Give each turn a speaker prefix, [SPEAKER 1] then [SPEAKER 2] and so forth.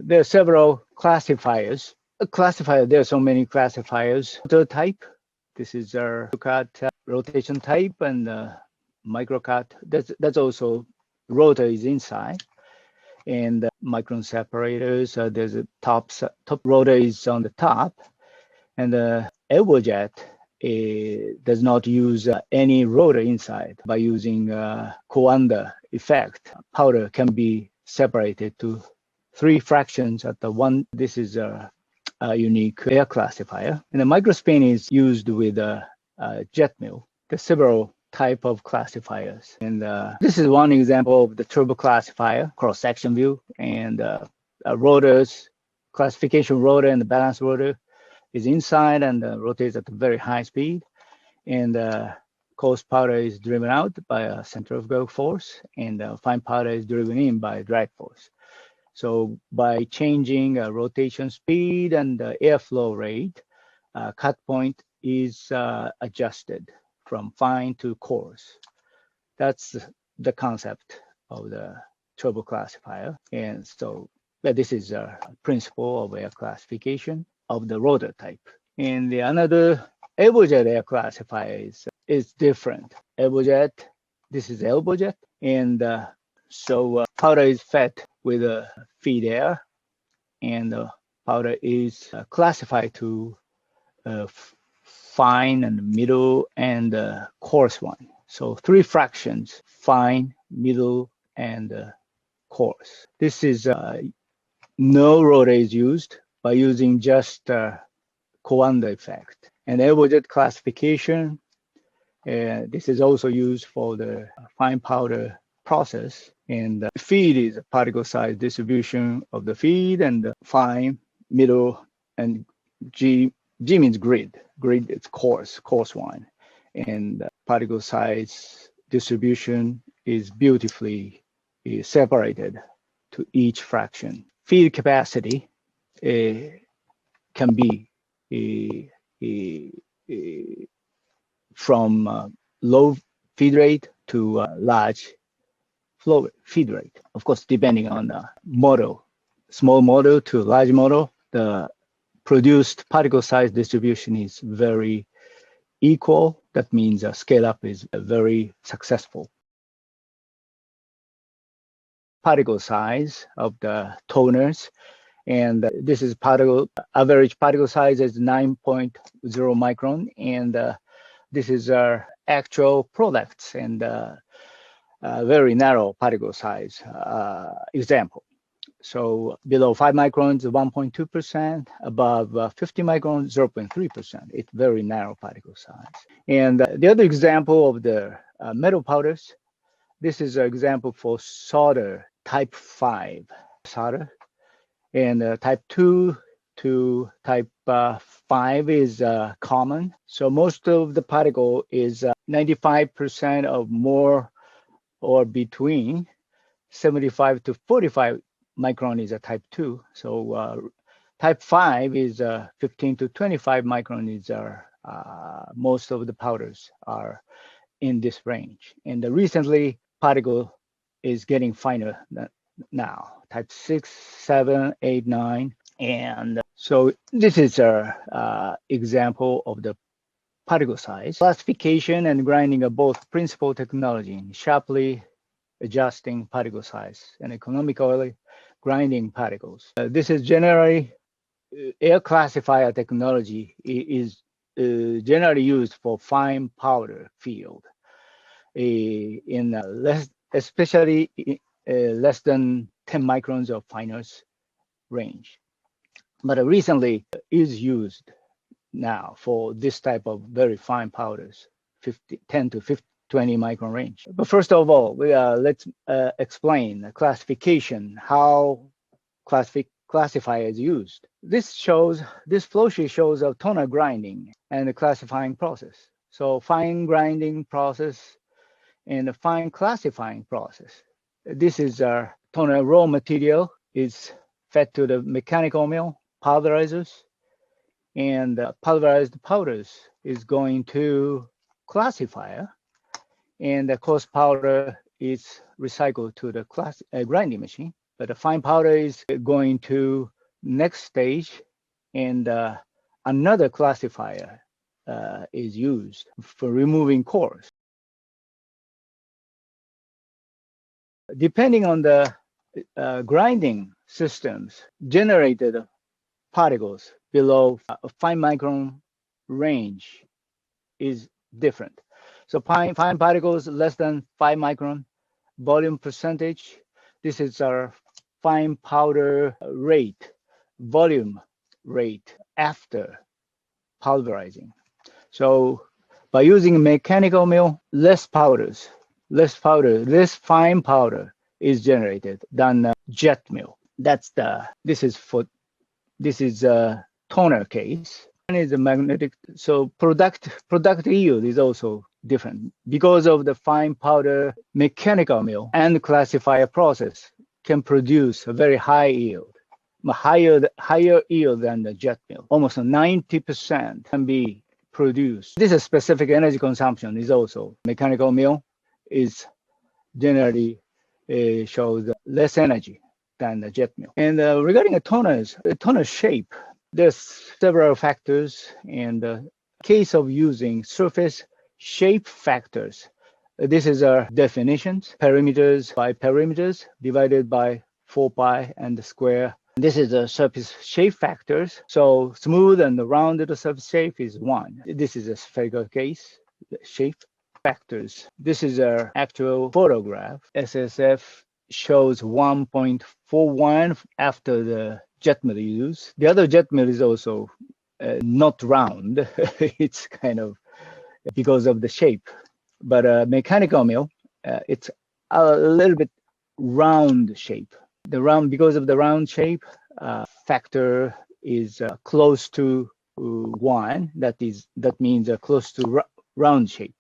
[SPEAKER 1] There are several classifiers. There are so many classifiers. The type, this is our cut rotation type, and microcut. That's also rotor is inside, and micron separators. There's a top rotor is on the top, and the elbow jet does not use any rotor inside. By using Coanda effect, powder can be separated to 3 fractions at the one. This is a unique air classifier. And the microspin is used with a jet mill. There's several type of classifiers. And this is one example of the turbo classifier, cross-section view, and rotors, classification rotor and the balance rotor is inside and rotates at a very high speed. And coarse powder is driven out by a center of gravity force, and fine powder is driven in by drag force. So by changing rotation speed and airflow rate, cut point is adjusted from fine to coarse. That's the concept of the turbo classifier. And so this is a principle of air classification of the rotor type. And another elbow jet air classifier is different. Elbow jet, this is elbow jet, and so powder is fed with feed air, and powder is classified to fine and middle and coarse one. So 3 fractions: fine, middle, and coarse. This is no rotor is used by using just Coanda effect. And elbow jet classification, this is also used for the fine powder process. And feed is a particle size distribution of the feed, and fine, middle, and G means grid. Grid is coarse one. And particle size distribution is beautifully separated to each fraction. Feed capacity can be from low feed rate to large flow feed rate. Of course, depending on the model, small model to large model, the produced particle size distribution is very equal. That means scale up is very successful. Particle size of the toners, and this is average particle size is 9.0 micron, and this is our actual products and very narrow particle size example. So below 5 microns, 1.2%, above 50 microns, 0.3%. It's very narrow particle size. And the other example of the metal powders, this is an example for solder type 5 solder. And type 2 to type 5 is common. So most of the particle is 95% of more or between 75 to 45 micron is a type 2. So type 5 is 15 to 25 micron is most of the powders are in this range. And recently particle is getting finer now, type 6, 7, 8, 9. And so this is our example of the particle size. Classification and grinding are both principal technology in sharply adjusting particle size and economically grinding particles. This is generally air classifier technology is generally used for fine powder field in especially less than 10 microns of fineness range. But recently is used now for this type of very fine powders, 10 to 20 micron range. But first of all, let's explain the classification, how classifier is used. This flow sheet shows a toner grinding and the classifying process. So fine grinding process and the fine classifying process. This is our toner raw material is fed to the mechanical mill, pulverizers, and pulverized powders is going to classifier, and the coarse powder is recycled to the grinding machine. But the fine powder is going to next stage, and another classifier is used for removing cores. Depending on the grinding systems, generated particles below a 5 micron range is different. So fine particles less than 5 micron, volume percentage, this is our fine powder rate, volume rate after pulverizing. So by using mechanical mill, less fine powder is generated than jet mill. This is a toner case. One is a magnetic, so product yield is also different because of the fine powder mechanical mill and classifier process can produce a very high yield, higher yield than the jet mill. Almost 90% can be produced. This is specific energy consumption is also mechanical mill is generally shows less energy than the jet mill. And regarding the toner shape, there's several factors. In the case of using surface shape factors, this is our definitions, perimeters by perimeters divided by 4 pi and the square. This is the surface shape factors. So smooth and rounded surface shape is 1. This is a spherical case, shape factors. This is our actual photograph. SSF shows 1.41 after the jet mill use. The other jet mill is also not round. It's kind of because of the shape. But mechanical mill, it's a little bit round shape. Because of the round shape, factor is close to 1. That means close to round shape.